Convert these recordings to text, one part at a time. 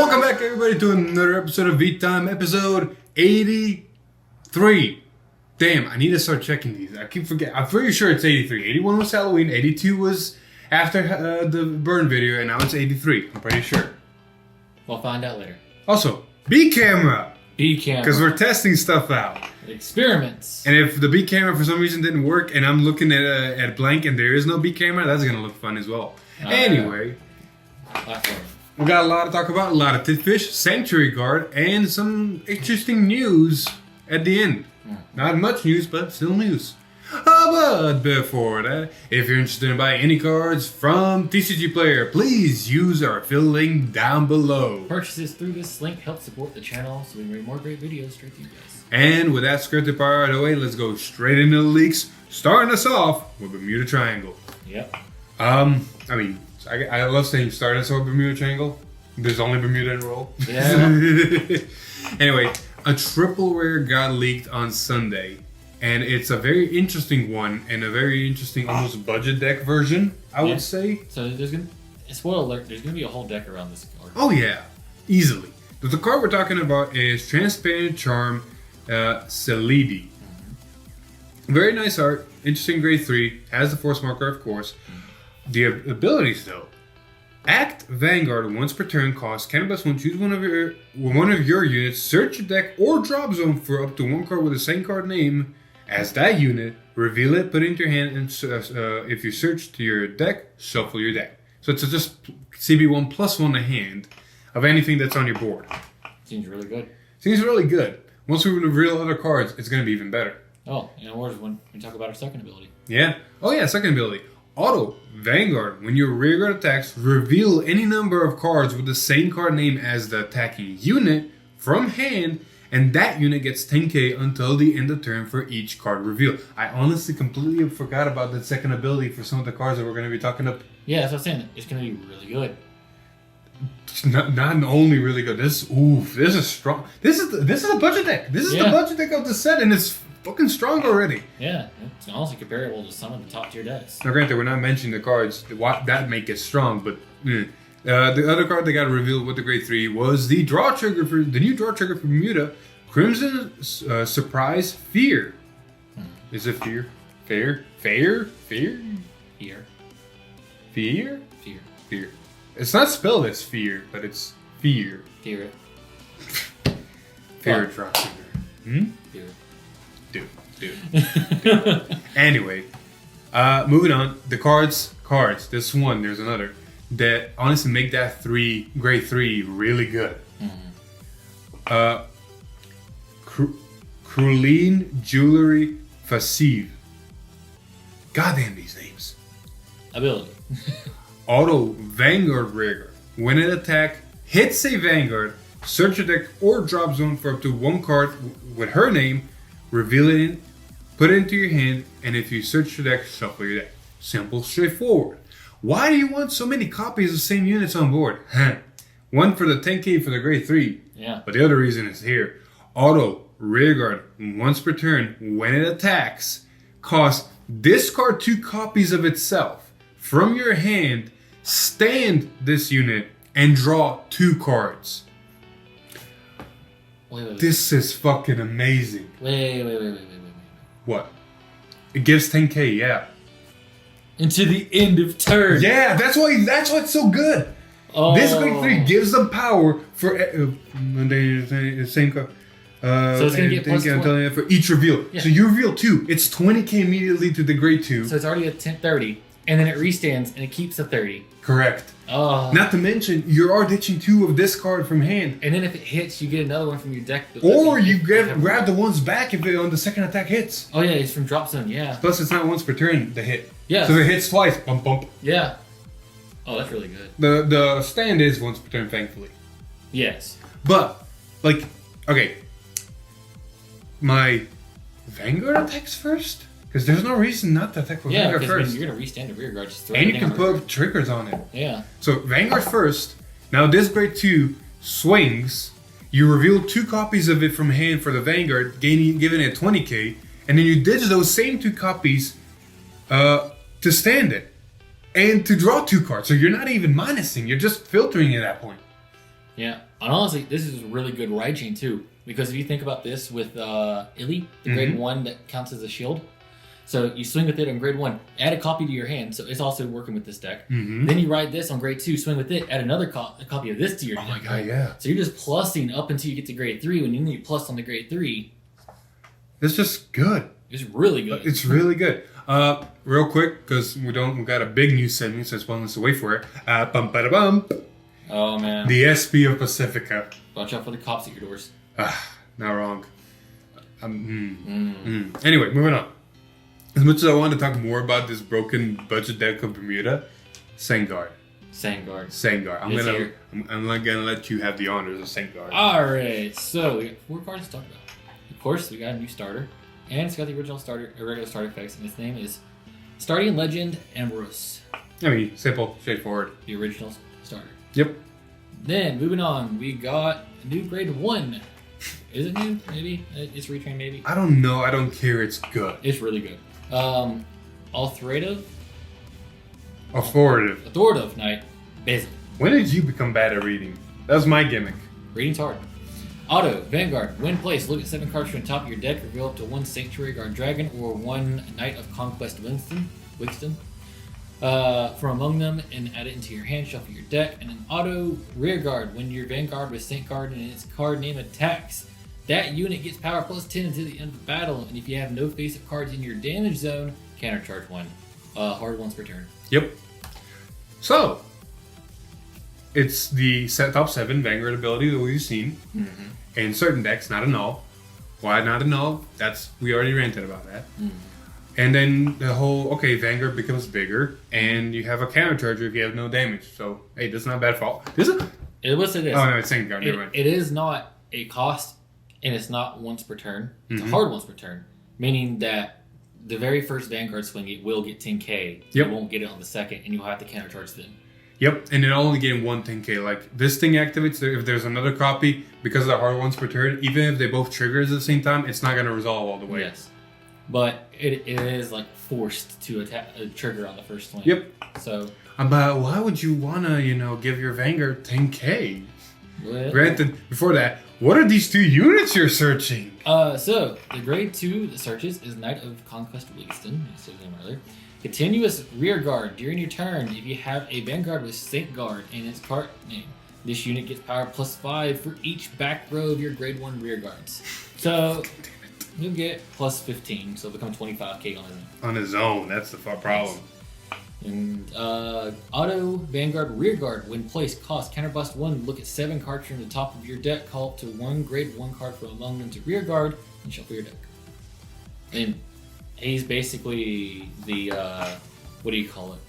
Welcome back, everybody, to another episode of V-Time, episode 83. Damn, I need to start checking these. I keep forgetting. I'm pretty sure it's 83. 81 was Halloween, 82 was after the burn video, and now it's 83. I'm pretty sure. We'll find out later. Also, B camera. B camera. Because we're testing stuff out. Experiments. And if the B camera for some reason didn't work, and I'm looking at blank and there is no B camera, that's going to look fun as well. Anyway. We got a lot to talk about, a lot of titfish, Sanctuary Guard, and some interesting news at the end. Not much news, but still news. But before that, if you're interested in buying any cards from TCG Player, please use our affiliate link down below. Purchases through this link help support the channel so we can bring more great videos straight to you guys. And with that scripted part out of the way, let's go straight into the leaks, starting us off with Bermuda Triangle. Yep. I love saying start us off with Bermuda Triangle. There's only Bermuda and roll. Yeah. Anyway, a triple rare got leaked on Sunday. And it's a very interesting one and a very interesting almost budget deck version, I would say. So there's going to, spoiler alert, there's going to be a whole deck around this card. Oh yeah, easily. But the card we're talking about is Transparent Charm Celidi. Very nice art, interesting grade 3, has the force marker of course. The abilities though. Act Vanguard once per turn costs Cannabis 1, choose one of your units, search your deck or drop zone for up to one card with the same card name as that unit, reveal it, put it into your hand, and if you search to your deck, shuffle your deck. So it's just CB1 plus 1 to hand of anything that's on your board. Seems really good. Seems really good. Once we reveal other cards, it's going to be even better. Oh, and worse when we talk about our second ability. Yeah. Oh yeah, second ability. Auto Vanguard. When your rearguard attacks, reveal any number of cards with the same card name as the attacking unit from hand, and that unit gets 10k until the end of turn for each card reveal. I honestly completely forgot about that second ability for some of the cards that we're going to be talking about. Yeah, that's what I'm saying. It's going to be really good. Not only really good. This is strong. This is a budget deck. This is the budget deck of the set, and it's fucking strong already. Yeah, it's honestly comparable to some of the top tier decks. Now, granted, we're not mentioning the cards that make it strong, but the other card that got revealed with the grade 3 was the draw trigger for the new draw trigger for Bermuda, Crimson Surprise Fear. Is it fear? Fear? Fear? It's not spelled as fear, but it's fear. Fear. Fear draw trigger. Fear. Dude. Anyway, moving on. The cards. This one, there's another that honestly make that grade 3 really good. Cruline Jewelry Facile. Goddamn these names. Ability. Auto Vanguard Rigger. When an attack hits a Vanguard, search your deck or drop zone for up to one card with her name, reveal it in, put it into your hand, and if you search your deck, shuffle your deck. Simple, straightforward. Why do you want so many copies of the same units on board? One for the 10k for the grade 3. Yeah. But the other reason is here. Auto Rearguard once per turn when it attacks costs discard 2 copies of itself from your hand, stand this unit, and draw 2 cards. Wait. This is fucking amazing. Wait. What? It gives 10k, yeah. Into the end of turn. Yeah, that's why it's so good. Oh. This grade 3 gives them power for when they same card. So it's gonna get plus 20 for each reveal. Yeah. So you reveal 2. It's 20k immediately to the grade 2. So it's already at 30, and then it restands and it keeps a 30. Correct. Oh. Not to mention, you are ditching 2 of this card from hand. And then if it hits, you get another one from your deck. Or you grab the ones back if it on the second attack hits. Oh yeah, it's from drop zone. Yeah. Plus, it's not once per turn the hit. Yeah. So if it hits twice, bump bump. Yeah. Oh, that's really good. The stand is once per turn, thankfully. Yes. But okay. My Vanguard attacks first? Because there's no reason not to attack with Vanguard first. You're going to restand the rear guard. Just throw And you can put rear. triggers on it. Yeah. So Vanguard first. Now this grade 2 swings. You reveal 2 copies of it from hand for the Vanguard, giving it 20k. And then you ditch those same 2 copies to stand it. And to draw 2 cards. So you're not even minusing. You're just filtering at that point. Yeah. And honestly, this is a really good ride chain too. Because if you think about this with Illy, the grade 1 that counts as a shield. So you swing with it on grade 1, add a copy to your hand, so it's also working with this deck. Then you ride this on grade 2, swing with it, add another copy of this to your deck. Oh my god, yeah. So you're just plussing up until you get to grade 3. When you need plus on the grade 3, it's just good. it's really good. It's really good. Real quick, because we got a big news segment, so it's one to wait for it. Bum ba da bum. Oh man. The SP of Pacifica. Watch out for the cops at your doors. Not wrong. Anyway, moving on. As much as I want to talk more about this broken budget deck of Bermuda, Vanguard. Vanguard. I'm not gonna let you have the honors of Vanguard. Alright, so we got 4 cards to talk about. Of course, we got a new starter. And it's got the original starter, regular starter effects, and its name is Starting Legend Ambrose. I mean, simple, straightforward. The original starter. Yep. Then, moving on, we got a new grade 1. Is it new? Maybe? It's retrained, maybe? I don't know. I don't care. It's good. It's really good. Authoritative Knight, basically. When did you become bad at reading? That was my gimmick. Reading's hard. Auto, Vanguard, when placed, look at 7 cards from the top of your deck, reveal up to 1 Sanctuary Guard Dragon or 1 Knight of Conquest Wixton from among them and add it into your hand, shuffle your deck. And then Auto, Rear Guard, when your Vanguard with Saint Guard and its card name attacks, that unit gets power plus 10 until the end of the battle, and if you have no face-up cards in your damage zone, countercharge 1. Hard once per turn. Yep. So, it's the top 7 Vanguard ability that we've seen in certain decks, not in all. Why not in all? We already ranted about that. And then the whole, Vanguard becomes bigger, and you have a countercharger if you have no damage. So, hey, that's not a bad fault. Is it? It was it is. Oh, no, it's Vanguard. Never mind. It is not a cost. And it's not once per turn. It's a hard once per turn. Meaning that the very first Vanguard swing, it will get 10k. Yep. You won't get it on the second, and you'll have to countercharge then. Yep, and it only getting 1 10k. Like, this thing activates, if there's another copy, because of the hard once per turn, even if they both trigger at the same time, it's not going to resolve all the way. Yes. But it is, like, forced to trigger on the first swing. Yep. So. But why would you want to, give your Vanguard 10k? Well, Granted, before that, what are these 2 units you're searching? So, the grade 2 that searches is Knight of Conquest Wixton, I said his name earlier. Continuous Rear Guard. During your turn, if you have a Vanguard with Saint Guard in its card name, this unit gets power plus 5 for each back row of your grade 1 Rear Guards. So, you'll get plus 15, so it'll become 25k on his own. On his own, that's the problem. And Auto Vanguard Rear Guard, when placed, cost counterblast 1. Look at 7 cards from the top of your deck, call up to 1 grade 1 card from among them to Rear Guard, and shuffle your deck. And he's basically the what do you call it?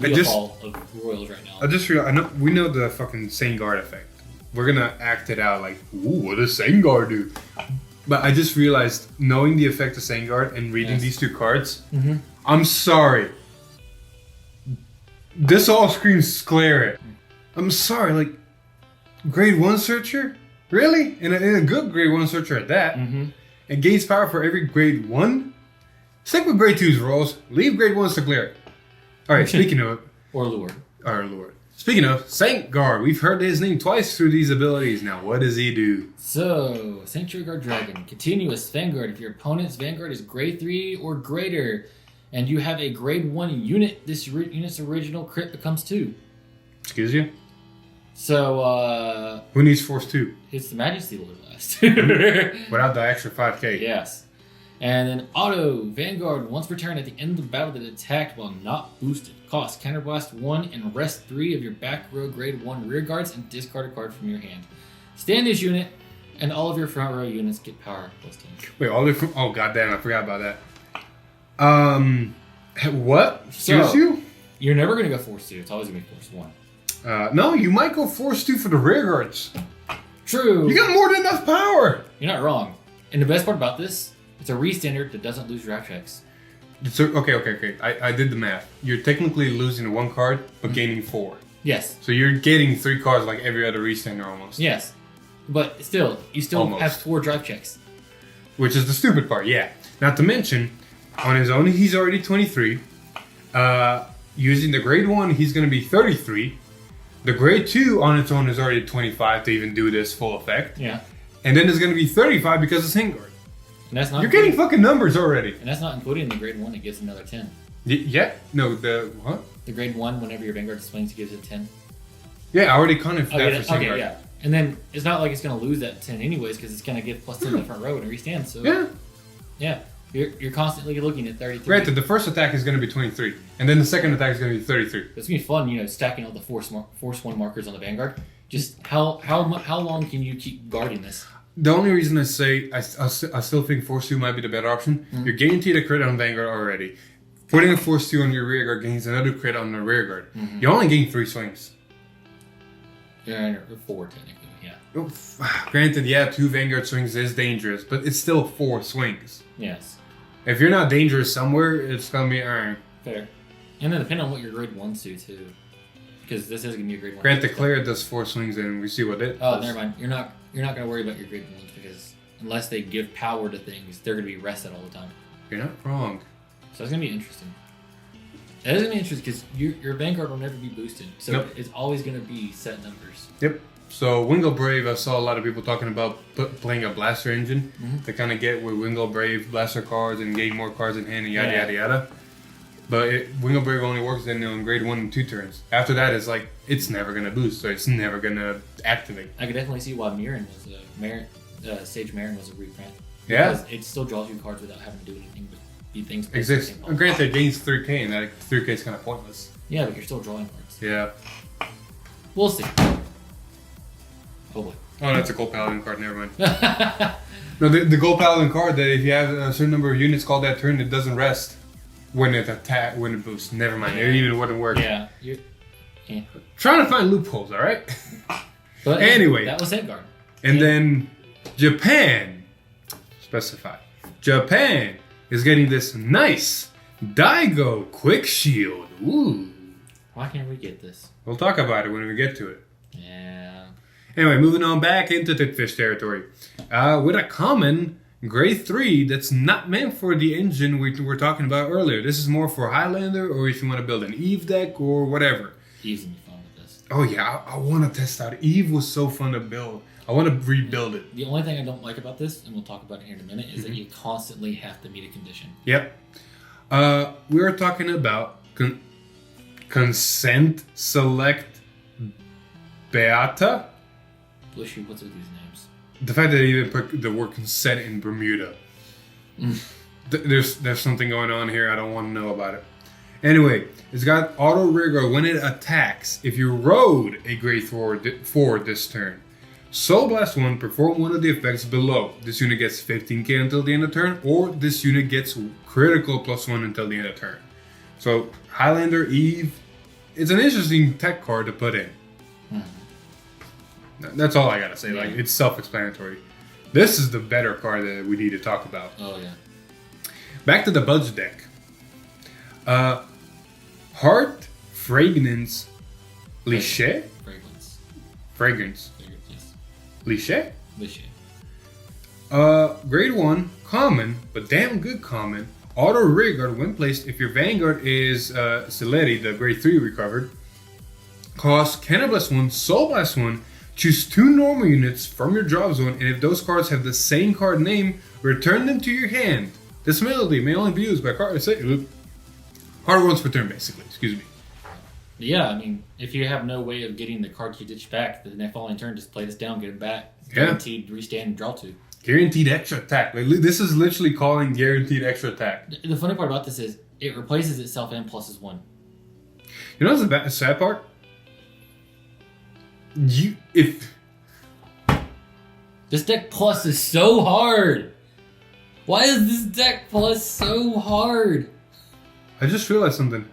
Leopold of Royals right now. I just realized, we know the fucking Saint Guard effect. We're gonna act it out like, ooh, what does Saint Guard do? But I just realized, knowing the effect of Saint Guard and reading these 2 cards, I'm sorry. This all screams Sclera. I'm sorry, like, grade 1 searcher? Really? And a good grade 1 searcher at that. And gains power for every grade 1? Stick with grade 2's rolls. Leave grade 1s to clear. Alright, speaking of... Or Lure. Speaking of, Saint Guard. We've heard his name twice through these abilities. Now, what does he do? So, Sanctuary Guard Dragon. Continuous Vanguard. If your opponent's Vanguard is grade 3 or greater, and you have a grade 1 unit, this unit's original crit becomes 2. Excuse you? So, who needs Force 2? It's the Majesty Lord last. Without the extra 5k. Yes. And then Auto Vanguard, once per turn at the end of the battle that attacked while not boosted. Cost counterblast 1 and rest 3 of your back row grade 1 rear guards and discard a card from your hand. Stand this unit, and all of your front row units get power plus 10. Wait, all the... Oh, goddamn, I forgot about that. What? Excuse you? You're never going to go Force 2. It's always going to be Force 1. No, you might go Force 2 for the rear guards. True. You got more than enough power. You're not wrong. And the best part about this, it's a re-standard that doesn't lose draft checks. Okay. I did the math. You're technically losing 1 card, but gaining 4. Yes. So you're getting 3 cards like every other re-stander almost. Yes. But still, you still Almost. have 4 drive checks. Which is the stupid part, yeah. Not to mention, on his own, he's already 23. Using the grade 1, he's going to be 33. The grade 2 on its own is already 25 to even do this full effect. Yeah. And then it's going to be 35 because it's Vanguard. And that's not. You're getting fucking numbers already. And that's not including the grade 1. It gives another 10. Yeah. No, the what? The grade 1, whenever your Vanguard swings, it gives it 10. Yeah, I already counted for that for Okay, Vanguard. yeah. And then it's not like it's going to lose that 10 anyways, because it's going to give plus 10 in the front row when it restands. So Yeah. You're constantly looking at 33. Granted, the first attack is going to be 23, and then the second attack is going to be 33. It's gonna be fun, stacking all the force 1 markers on the Vanguard. Just how long can you keep guarding this? The only reason I say I still think Force 2 might be the better option. Mm-hmm. You're guaranteed a crit on Vanguard already. Putting a Force 2 on your rear guard gains another crit on the rear guard. Mm-hmm. You only gain 3 swings. Yeah, 4 technically. Yeah. Granted, 2 Vanguard swings is dangerous, but it's still 4 swings. Yes. If you're not dangerous somewhere, it's gonna be alright. Fair. And then depending on what your grade 1s do too, because this is gonna be a grade 1. Granted, Claire does 4 swings, and we see what it. Oh, never mind. You're not gonna worry about your grade 1s because unless they give power to things, they're gonna be rested all the time. You're not wrong. So it's gonna be interesting. That is gonna be interesting because your Vanguard will never be boosted, so it's always gonna be set numbers. Yep. So Wingle Brave, I saw a lot of people talking about playing a blaster engine to kind of get with Wingle Brave blaster cards and gain more cards in hand and yada yada yada. But Wingle Brave only works then on grade 1 and 2 turns. After that, it's like it's never gonna boost, so it's never gonna activate. I could definitely see why Sage Marin was a reprint. Yeah. Because it still draws you cards without having to do anything but be things. Exists. Granted, it gains 3k, and that 3k is kind of pointless. Yeah, but you're still drawing cards. Yeah. We'll see. Oh boy. Oh, that's a Gold Paladin card. Never mind. No, the Gold Paladin card that if you have a certain number of units called that turn, it doesn't rest when it boosts. Never mind. It even wouldn't work. Yeah. Trying to find loopholes, all right? But anyway. That was Vanguard. And then Japan. Specify. Japan is getting this nice Daigo Quick Shield. Ooh. Why can't we get this? We'll talk about it when we get to it. Yeah. Anyway, moving on back into Titfish territory. With a common grade 3 that's not meant for the engine we were talking about earlier. This is more for Highlander or if you want to build an Eve deck or whatever. Eve's gonna be fun with this. Oh yeah, I want to test out. Eve was so fun to build. I want to rebuild it. The only thing I don't like about this, and we'll talk about it here in a minute, is that you constantly have to meet a condition. Yep. We were talking about consent select Beata. Bless you, what's with these names? The fact that they even put the word consent in Bermuda. There's something going on here. I don't want to know about it. Anyway, it's got auto rigor when it attacks. If you rode a grade 4 this turn, Soul Blast 1, perform one of the effects below. This unit gets 15k until the end of turn, or this unit gets critical +1 until the end of turn. So Highlander Eve, it's an interesting tech card to put in. That's all I gotta say. Like, it's self-explanatory. This is the better card that we need to talk about. Oh yeah. Back to the Budge deck. Heart Fragrance Liché? Fragrance. Yes. Liché? Liché. Grade 1, common, but damn good common. Auto Rearguard when placed if your Vanguard is Celeri, the grade 3 recovered. Cost Cannon Blast 1, Soul Blast 1. Choose 2 normal units from your drop zone, and if those cards have the same card name, return them to your hand. This ability may only be used by cards. Hard once per turn, basically. Excuse me. Yeah, I mean, if you have no way of getting the cards you ditch back, the next following turn, just play this down, get it back. Guaranteed restand and draw 2. Guaranteed extra attack. Like, this is literally calling guaranteed extra attack. The funny part about this is it replaces itself and pluses 1. You know what's the sad part? This deck plus is so hard. Why is this deck plus so hard? I just realized something.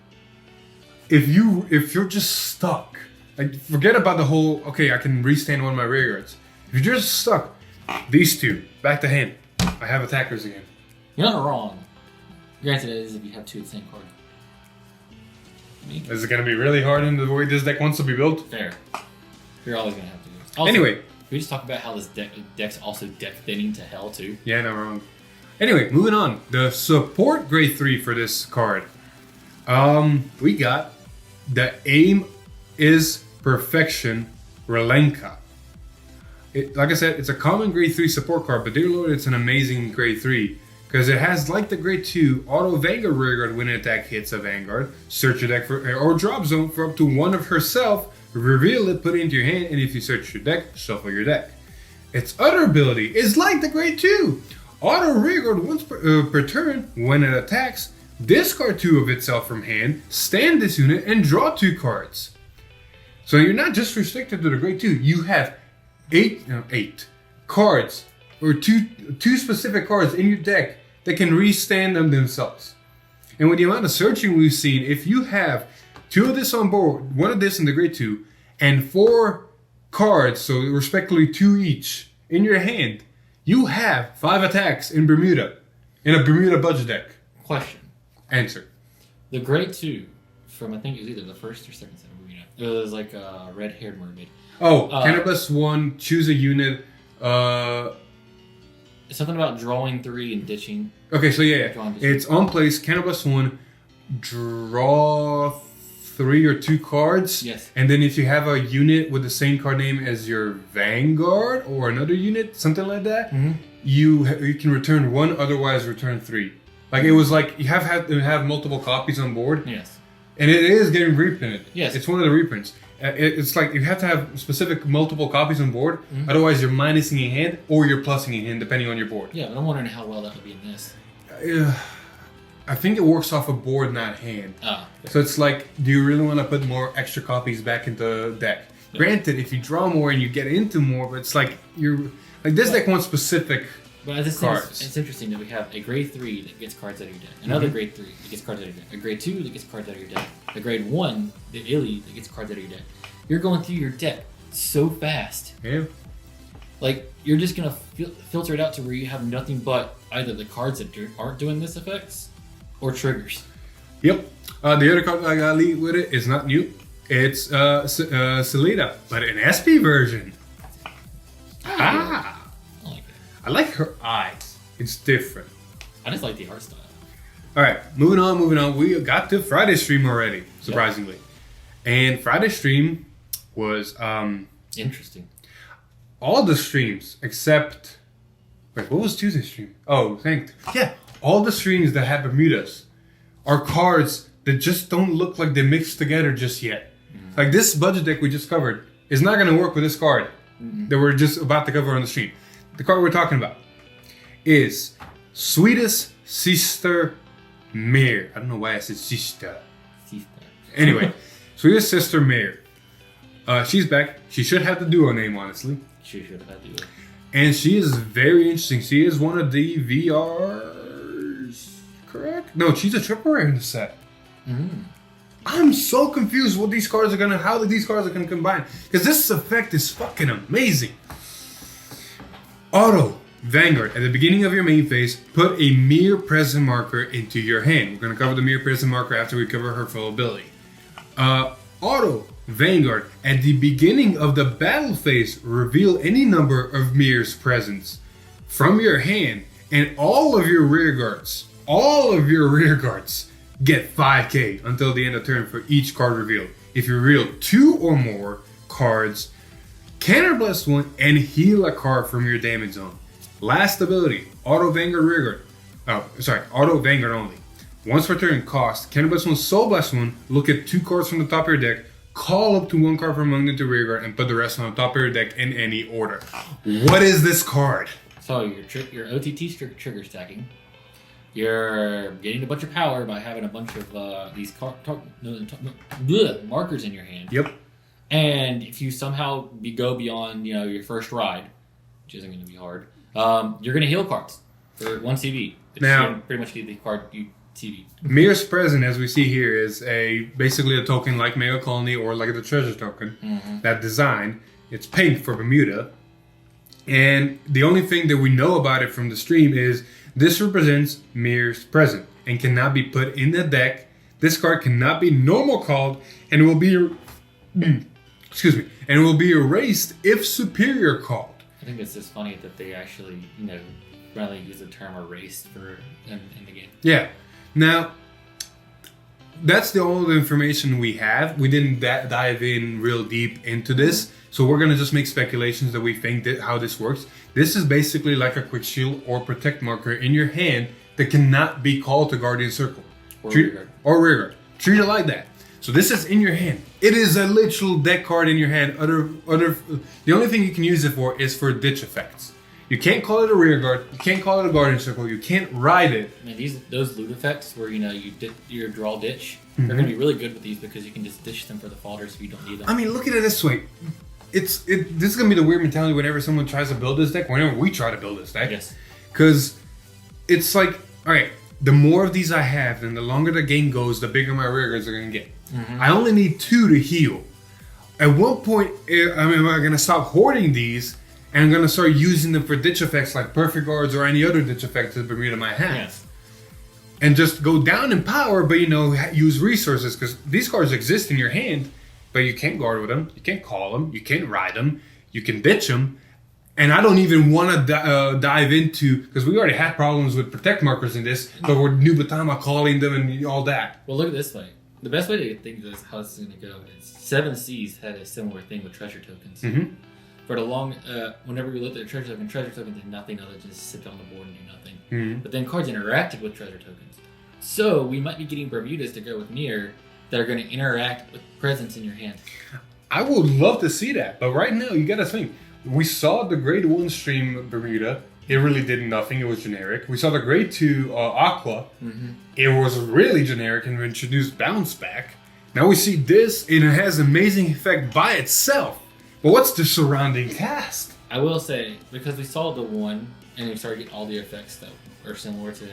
If you're just stuck, like forget about the whole. Okay, I can restand one of my rear guards. If you're just stuck, these 2 back to hand. I have attackers again. You're not wrong. Granted, it is if you have 2 of the same card. Is it gonna be really hard in the way this deck wants to be built? Fair. You're always gonna have to do it. Also, anyway, can we just talk about how this deck's also deck thinning to hell too? Yeah, no wrong. Anyway, moving on. The support grade 3 for this card. We got the aim is Perfection Relenka. Like I said, it's a common grade 3 support card, but dear lord, it's an amazing grade 3. Because it has, like the grade 2, auto Vanguard rearguard when an attack hits a Vanguard. Search your deck for, or drop zone for up to one of herself. Reveal it, put it into your hand, and if you search your deck, shuffle your deck. Its other ability is like the grade 2. Auto rearguard once per turn. When it attacks, discard 2 of itself from hand, stand this unit, and draw 2 cards. So you're not just restricted to the grade 2. You have 8 cards, or two specific cards in your deck that can restand them themselves. And with the amount of searching we've seen, if you have 2 of this on board, 1 of this in the grade 2, and 4 cards, so respectively 2 each, in your hand, you have 5 attacks in Bermuda, in a Bermuda budget deck. Question. Answer. The grade 2 from, I think it was either the first or second set of Bermuda. It was like a red-haired mermaid. Oh, Cannabis 1, choose a unit. Something about drawing 3 and ditching. Okay, so yeah. It's on place, Cannabis 1, draw 3 or 2 cards. Yes. And then if you have a unit with the same card name as your Vanguard or another unit, something like that, you can return 1, otherwise return 3. Like it was like you have to have multiple copies on board. Yes. And it is getting reprinted. Yes. It's one of the reprints. It's like you have to have specific multiple copies on board, otherwise you're minusing in hand or you're plussing in hand depending on your board. Yeah, but I'm wondering how well that would be in this. I think it works off a board, not hand. Oh. So it's like, do you really want to put more extra copies back into the deck? Yeah. Granted, if you draw more and you get into more, but it's like this deck wants specific cards. It's interesting that we have a grade 3 that gets cards out of your deck, another grade 3 that gets cards out of your deck, a grade 2 that gets cards out of your deck, a grade 1, the Illy, that gets cards out of your deck. You're going through your deck so fast. Yeah. Like, you're just going to filter it out to where you have nothing but either the cards that aren't doing this effects or triggers. Yep. The other card I got to lead with it is not new. It's Selena, but an SP version. I like her eyes. It's different. I just like the art style. All right, moving on. We got to Friday stream already, surprisingly. Yep. And Friday stream was interesting. All the streams except what was Tuesday's stream? Oh, all the streams that have Bermudas are cards that just don't look like they mixed together just yet. Like this budget deck we just covered is not going to work with this card that we're just about to cover on the stream. The card we're talking about is Sweetest Sister Mare. I don't know why I said sister. Anyway, Sweetest Sister Mare. She's back. She should have the duo name, honestly. She should have had duo. And she is very interesting. She is one of the VRs, correct? No, she's a triple rare in the set. I'm so confused what these cards are how these cards are gonna combine. Because this effect is fucking amazing. Auto Vanguard. At the beginning of your main phase, put a Mere Present marker into your hand. We're going to cover the Mere Present marker after we cover her full ability. Auto Vanguard. At the beginning of the battle phase, reveal any number of Mere's presents from your hand, and all of your rear guards get 5k until the end of turn for each card revealed. If you reveal 2 or more cards, counterblast 1 and heal a card from your damage zone. Last ability, Auto Vanguard rearguard. Auto Vanguard only. Once per turn, cost counterblast 1, Soul Blast 1. Look at 2 cards from the top of your deck. Call up to 1 card from among them to rearguard and put the rest on the top of your deck in any order. What is this card? So your OTT trigger stacking. You're getting a bunch of power by having a bunch of these markers in your hand. Yep. And if you somehow go beyond, your first ride, which isn't going to be hard, you're going to heal cards for 1 CV. Now, pretty much the card you TV. Mere's Present, as we see here, is basically a token like Mega Colony or like the Treasure token. That design. It's pink for Bermuda. And the only thing that we know about it from the stream is this represents Mere's Present and cannot be put in the deck. This card cannot be normal called and will be erased if superior called. I think it's just funny that they actually, rather use the term erased in the game. Yeah. Now, that's the only information we have. We didn't dive in real deep into this, so we're gonna just make speculations that we think that how this works. This is basically like a quick shield or protect marker in your hand that cannot be called to Guardian Circle Or rear guard. or rear guard. Treat it like that. So this is in your hand. It is a literal deck card in your hand. The only thing you can use it for is for ditch effects. You can't call it a rear guard. You can't call it a Guardian Circle. You can't ride it. I mean, those loot effects where you draw ditch, they're going to be really good with these because you can just ditch them for the fodders if you don't need them. I mean, look at it this way. This is gonna be the weird mentality whenever someone tries to build this deck. Whenever we try to build this deck, Yes. because it's like, all right, the more of these I have, then the longer the game goes, the bigger my rear guards are gonna get. I only need 2 to heal. At what point am I gonna stop hoarding these and I'm gonna start using them for ditch effects like perfect guards or any other ditch effects that Bermuda might have? Yes. And just go down in power, but use resources, because these cards exist in your hand, but you can't guard with them, you can't call them, you can't ride them, you can ditch them. And I don't even want to dive into, because we already had problems with protect markers in this, but we're Nubatama calling them and all that. Well, look at it this way. The best way to think of this, how this is going to go is 7 Seas had a similar thing with treasure tokens. For the long, whenever we looked at treasure tokens did nothing other than just sit on the board and do nothing. But then cards interacted with treasure tokens. So we might be getting Bermudas to go with Mare that are going to interact with presence in your hand. I would love to see that, but right now you got to think. We saw the grade 1 stream Bermuda. It really did nothing. It was generic. We saw the grade 2 Aqua. It was really generic and introduced bounce back. Now we see this, and it has amazing effect by itself. But what's the surrounding cast? I will say, because we saw the one, and we started getting all the effects that are similar to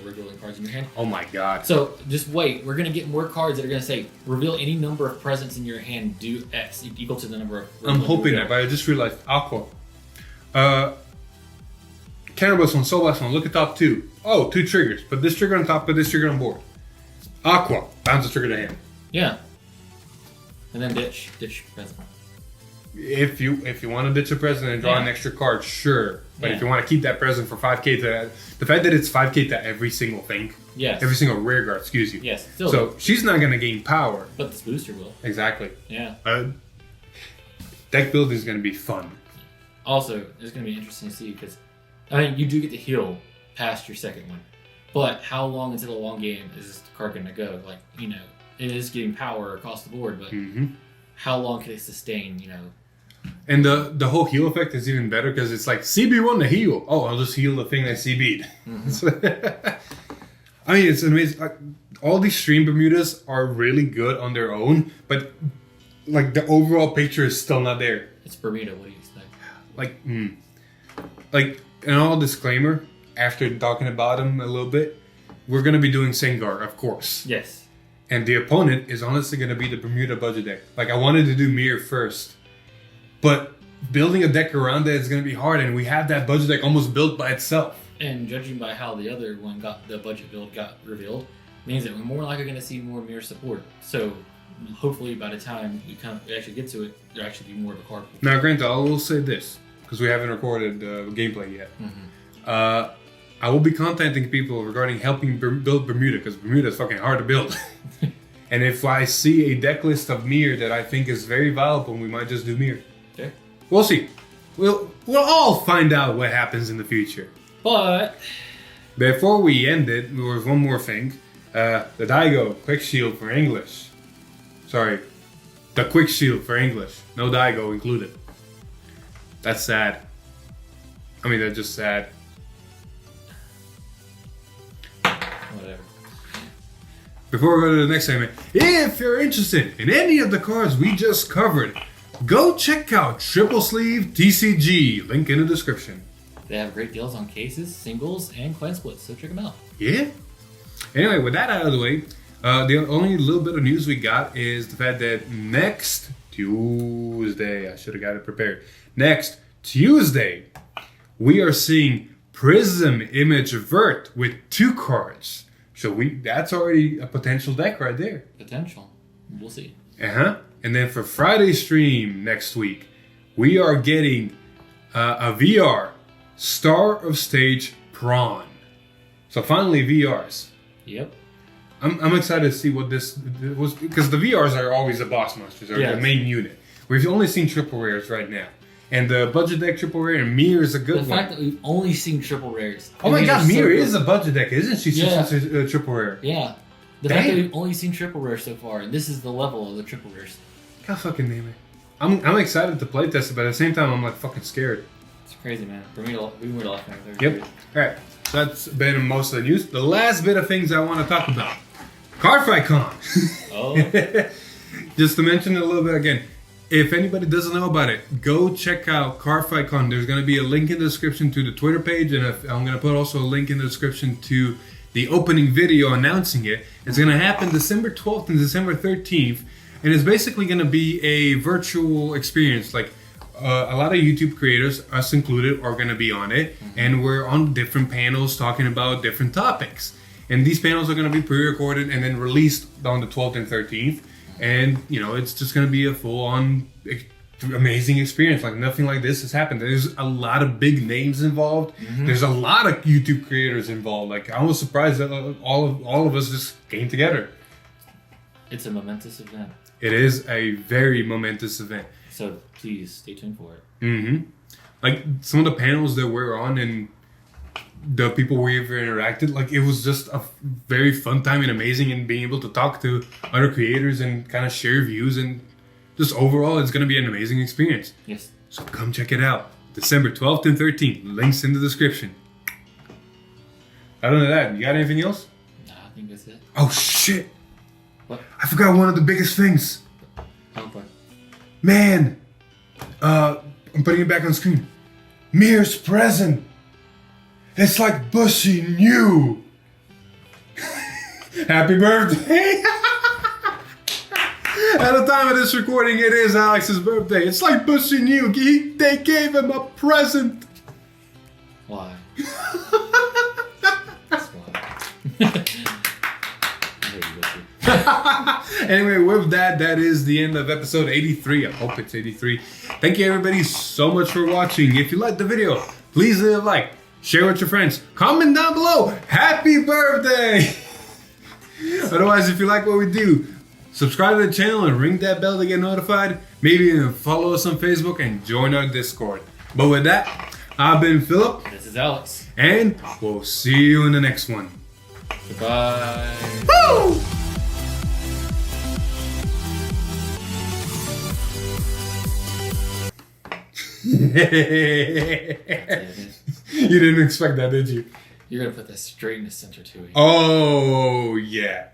revealing cards in your hand. Oh my god. So just wait, we're going to get more cards that are going to say, reveal any number of presents in your hand, do X, equal to the number of... I'm hoping that, but I just realized Aqua. Cannabis one, Soul Blast one, look at top 2. Oh, 2 triggers. Put this trigger on top, put this trigger on board. Aqua, bounce the trigger to hand. Yeah. And then ditch present. If you want to ditch a present and draw an extra card, sure. But if you want to keep that present for 5k to... The fact that it's 5k to every single thing. Yes. Every single rear guard, excuse you. Yes. So she's not going to gain power. But this booster will. Exactly. Yeah. Deck building is going to be fun. Also, it's going to be interesting to see because, I mean, you do get to heal past your second one. But how long into the long game is this card going to go? Like, it is getting power across the board, but how long can it sustain, And the whole heal effect is even better because it's like CB1 to heal. Oh, I'll just heal the thing that CB'd. I mean, it's amazing. All these stream Bermudas are really good on their own, but like the overall picture is still not there. It's Bermuda. What do you expect? Like in all disclaimer, after talking about him a little bit, we're gonna be doing Sengar, of course. Yes. And the opponent is honestly gonna be the Bermuda budget deck. Like I wanted to do Mare first. But building a deck around that is going to be hard, and we have that budget deck almost built by itself. And judging by how the other one the budget build got revealed, means that we're more likely going to see more Mare support. So hopefully by the time we actually get to it, there'll actually be more of a card pool. Now, granted, I will say this, because we haven't recorded gameplay yet. I will be contacting people regarding helping build Bermuda, because Bermuda is fucking hard to build. And if I see a deck list of Mare that I think is very valuable, we might just do Mare. Okay. We'll see. We'll all find out what happens in the future. But before we end it, there was one more thing. The Daigo Quick Shield for English. Sorry. The Quick Shield for English. No Daigo included. That's sad. I mean, that's just sad. Whatever. Before we go to the next segment, if you're interested in any of the cards we just covered, go check out Triple Sleeve TCG. Link in the description. They have great deals on cases, singles, and clan splits, so check them out. Yeah. Anyway, with that out of the way, the only little bit of news we got is the fact that next Tuesday, I should have got it prepared. Next Tuesday, we are seeing Prism Image Vert with 2 cards. So that's already a potential deck right there. Potential. We'll see. And then for Friday's stream next week, we are getting a VR Star of Stage Prawn. So finally VRs. Yep. I'm excited to see what this was, because the VRs are always the boss monsters, or the main unit. We've only seen triple rares right now. And the budget deck triple rare and Mare is a good one. The fact that we've only seen triple rares. Oh my god, Mare is a budget deck, isn't she? She's a triple rare. Yeah. The fact that we've only seen triple rares so far, and this is the level of the triple rares. God fucking name it. I'm excited to play test it, but at the same time, I'm like fucking scared. It's crazy, man. For me, we were lost. Yep. Alright, so that's been most of the news. The last bit of things I want to talk about. CardFightCon. Oh. Just to mention it a little bit again. If anybody doesn't know about it, go check out CardFightCon. There's going to be a link in the description to the Twitter page, and I'm going to put also a link in the description to the opening video announcing it. It's going to happen December 12th and December 13th, and it's basically going to be a virtual experience. Like a lot of YouTube creators, us included, are going to be on it, and we're on different panels talking about different topics. And these panels are going to be pre-recorded and then released on the 12th and 13th. And, you know, it's just going to be a full-on amazing experience. Like, nothing like this has happened. There's a lot of big names involved. There's a lot of YouTube creators involved. Like, I was surprised that all of us just came together. It's a momentous event. It is a very momentous event. So, please, stay tuned for it. Like, some of the panels that we're on and the people we've interacted, like, it was just a very fun time and amazing, and being able to talk to other creators and kind of share views, and just overall it's going to be an amazing experience. Yes. So come check it out. December 12th and 13th. Links in the description. Other than that, you got anything else? Nah, I think that's it. Oh shit. What? I forgot one of the biggest things. Oh, what? Man. I'm putting it back on screen. Mare's present. It's like Bushy knew. Happy birthday. At the time of this recording, it is Alex's birthday. It's like Bushy knew. They gave him a present. Why? That's why. I hate you, Bushy. Anyway, with that is the end of episode 83. I hope it's 83. Thank you everybody so much for watching. If you liked the video, please leave a like. Share with your friends. Comment down below. Happy birthday! Otherwise, if you like what we do, subscribe to the channel and ring that bell to get notified. Maybe even follow us on Facebook and join our Discord. But with that, I've been Philip. This is Alex. And we'll see you in the next one. Goodbye. Woo! You didn't expect that, did you? You're gonna put that straight in the center too. Oh, yeah.